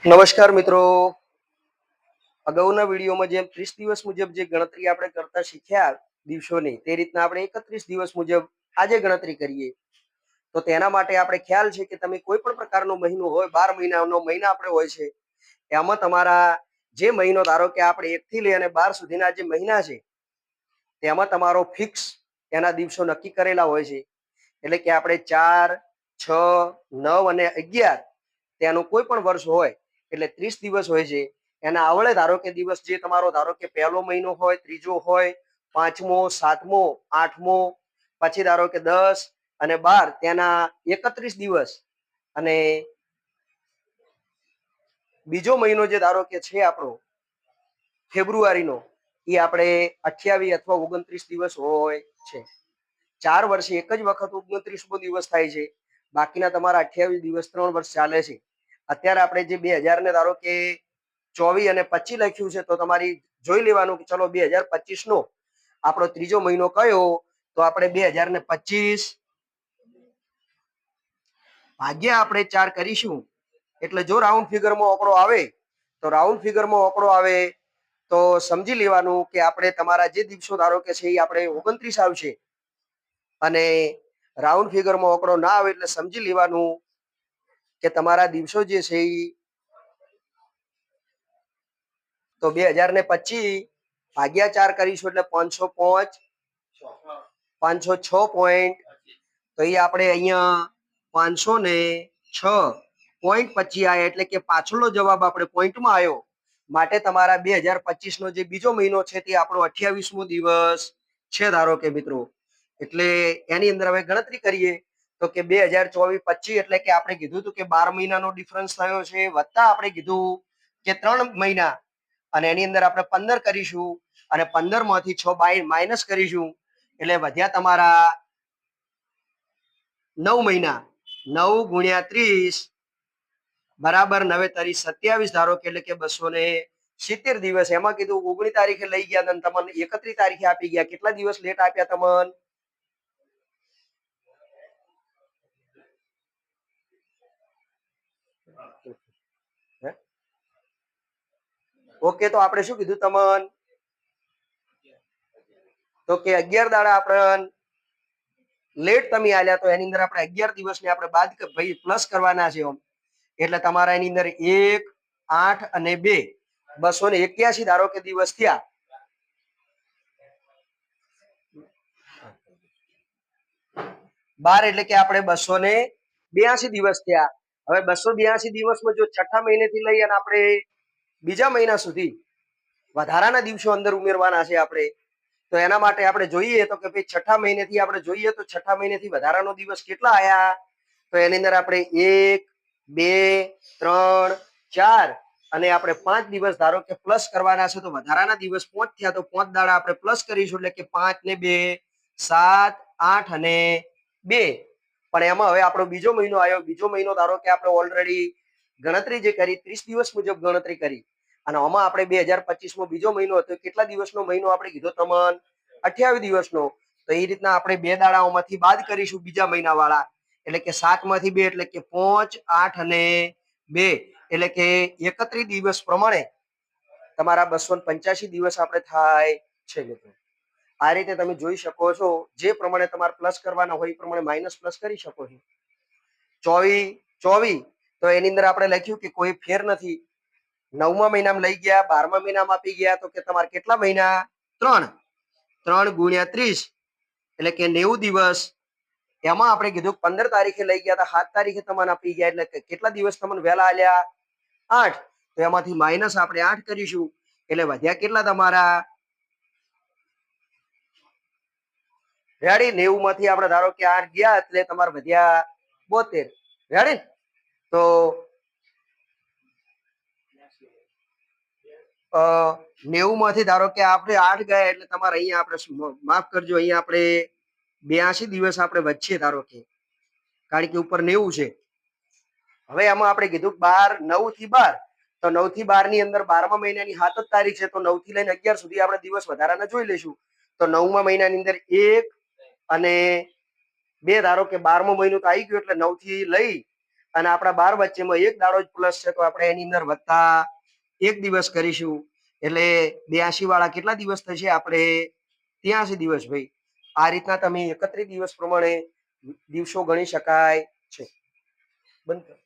નમસ્કાર મિત્રો, અગાઉના વિડીયોમાં જેમ 30 દિવસ મુજબ જે ગણતરી આપણે કરતા શીખ્યા દિવસોની, તે રીતના આપણે 31 દિવસ મુજબ આજે ગણતરી કરીએ. તો તેના માટે આપણે ખ્યાલ છે કે તમે કોઈ પણ પ્રકારનો મહિનો હોય, 12 મહિનાનો મહિના આપણે હોય છે, એમાં તમારા જે મહિનો, ધારો કે આપણે 1 થી લઈ અને 12 સુધીના જે મહિના છે, તેમાં તમારો ફિક્સ એના દિવસો નક્કી કરેલા હોય છે. એટલે કે આપણે 4, 6, 9 અને 11 તેનું કોઈ પણ વર્ષ હોય એટલે 30 દિવસ હોય છે. એના આવડે ધારો કે દિવસ જે તમારો, ધારો કે પહેલો મહિનો હોય, ત્રીજો હોય, પાંચમો, સાતમો, આઠમો, પછી ધારો કે 10 અને 12 તેના 31 દિવસ, અને બીજો મહિનો જે ધારો કે છે આપણો ફેબ્રુઆરીનો, એ આપણે 28 અથવા 29 દિવસ હોય છે. 4 વર્ષે એક જ વખત 29મો દિવસ થાય છે, બાકીના તમારા 28 દિવસ 3 વર્ષ ચાલે છે. અત્યારે આપણે જે 2000 ને ધારો કે 24 અને 25 લખ્યું છે, તો તમારી જોઈ લેવાનું કે ચલો 2025 નો આપણો ત્રીજો મહિનો કયો, તો આપણે 2025 ભાગ્યા આપણે 4 કરીશું. એટલે જો રાઉન્ડ ફિગરમાં આંકડો આવે તો રાઉન્ડ ફિગરમાં આંકડો આવે તો સમજી લેવાનું કે આપણે તમારા જે દિવસો ધારો કે છે એ આપણે 29 આવશે, અને રાઉન્ડ ફિગરમાં આંકડો ના આવે એટલે સમજી લેવાનું કે તમારા દિવસો જે છે એ તો 2025 ભાગ્યા 4 કરીશું એટલે 505, 506 પોઈન્ટ, તો એ આપણે અહીંયા 506.25 આવ્યા, એટલે કે પાછળનો જવાબ આપણે પોઈન્ટમાં આવ્યો. માટે તમારા 2025 નો જે બીજો મહિનો છે તે આપણો 28મો દિવસ છે, ધારો કે મિત્રો. એટલે એની અંદર હવે ગણતરી કરીએ તો કે 2024-25 એટલે કે આપણે કીધું હતું કે 12 મહિનાનો ડિફરન્સ થયો છે, વત્તા આપણે કીધું કે 3 મહિના, અને એની અંદર આપણે 15 કરીશું અને 15 માંથી 6 માઇનસ કરીશું એટલે વધ્યા તમારા 9 મહિના. 9 ગુણ્યા 30 બરાબર 9 તારીખ 27, ધારો કે એટલે કે 270 દિવસ. એમાં કીધું 19 તારીખે લઈ ગયા અને તમને 31 તારીખે આપી ગયા. કેટલા દિવસ લેટ આપ્યા તમને? ઓકે, તો આપણે શું કીધું તમને? તો કે 11 દાડા આપણે લેટ તમે આલ્યા, તો એની અંદર આપણે 11 દિવસને આપણે બાદ ભાઈ પ્લસ કરવાના છે. એટલે તમારા એની અંદર 1, 8 અને 2 281 ધારો કે દિવસ થયા. 12 એટલે કે આપણે 282 દિવસ થયા. હવે 282 દિવસમાં જો છઠ્ઠા મહિનેથી લઈ અને આપણે બીજા મહિના સુધી વધારાના દિવસો અંદર ઉમેરવાના છે આપણે. તો એના માટે આપણે જોઈએ તો કે ભાઈ છઠ્ઠા મહિનેથી આપણે જોઈએ તો છઠ્ઠા મહિનેથી વધારાનો દિવસ કેટલા આયા, તો એની અંદર આપણે 1, 2, 3, 4 અને આપણે 5 દિવસ ધારો કે પ્લસ કરવાના છે. તો વધારાના દિવસ 5 થયા, તો 5 દાડા આપણે પ્લસ કરીશું એટલે કે 5 ને 2 7, 8 અને 2. પણ એમાં હવે આપણો બીજો મહિનો આવ્યો. બીજો મહિનો ધારો કે આપણે ઓલરેડી ગણતરી જે કરી 30 દિવસ મુજબ ગણતરી કરી, અને આમાં આપણે 2025 બીજો મહિનો હતો. કેટલા દિવસનો મહિનો આપણે કીધો તમને? 28 દિવસનો. તો એ રીતના આપણે 2 દાડાઓમાંથી બાદ કરીશું બીજા મહિના વાળા, એટલે કે 7 માંથી 2 એટલે કે 5, 8 અને 2 એટલે કે 31 દિવસ પ્રમાણે તમારા 285 દિવસ આપણે થાય છે મિત્રો. આ રીતે તમે જોઈ શકો છો. જે પ્રમાણે તમારે પ્લસ કરવાના હોય એ પ્રમાણે માઇનસ પ્લસ કરી શકો છો. 24 તો એની અંદર આપણે લખ્યું કે કોઈ ફેર નથી. 9મા મહિનામાં લઈ ગયા, 12મા મહિનામાં આપી ગયા, તો કે તમારે કેટલા મહિના? 3. 3 ગુણ્યા 30 એટલે કે 90 દિવસ. એમાં આપણે કીધું 15 તારીખે લઈ ગયા હતા, 7 તારીખે તમને આપી ગયા, એટલે કેટલા દિવસ તમને વહેલા આલ્યા? 8. તો એમાંથી માઇનસ આપણે 8 કરીશું એટલે વધ્યા કેટલા તમારા? રેડી? 90 માંથી આપણે ધારો કે 8 ગયા એટલે તમારે વધ્યા 72. રેડી? તો 90 માંથી ધારો કે આપણે 8 ગયા એટલે તમારે અહીંયા આપણે માફ કરજો, અહીંયા આપણે 82 દિવસ આપણે વચ્ચે ધારો કે, કારણ કે ઉપર 90 છે. હવે આમાં આપણે કીધું 12, 9 થી 12, તો 9 થી 12 ની અંદર 12મા મહિનાની 7 જ તારીખ છે, તો 9 થી લઈને 11 સુધી આપણે દિવસ વધારાના જોઈ લઈશું. તો 9મા મહિનાની અંદર 1 અને 2 ધારો કે 12મો મહિનો તો આવી ગયો એટલે 9 થી લઈ અને આપણા 12 વચ્ચેમાં એક દાડો જ પ્લસ છે, તો આપણે એની અંદર વત્તા 1 દિવસ કરીશું. એટલે 82 વાળા કેટલા દિવસ થશે? આપણે 83 દિવસ ભાઈ. આ રીતના તમે 31 દિવસ પ્રમાણે દિવસો ગણી શકાય છે. બંધ કર.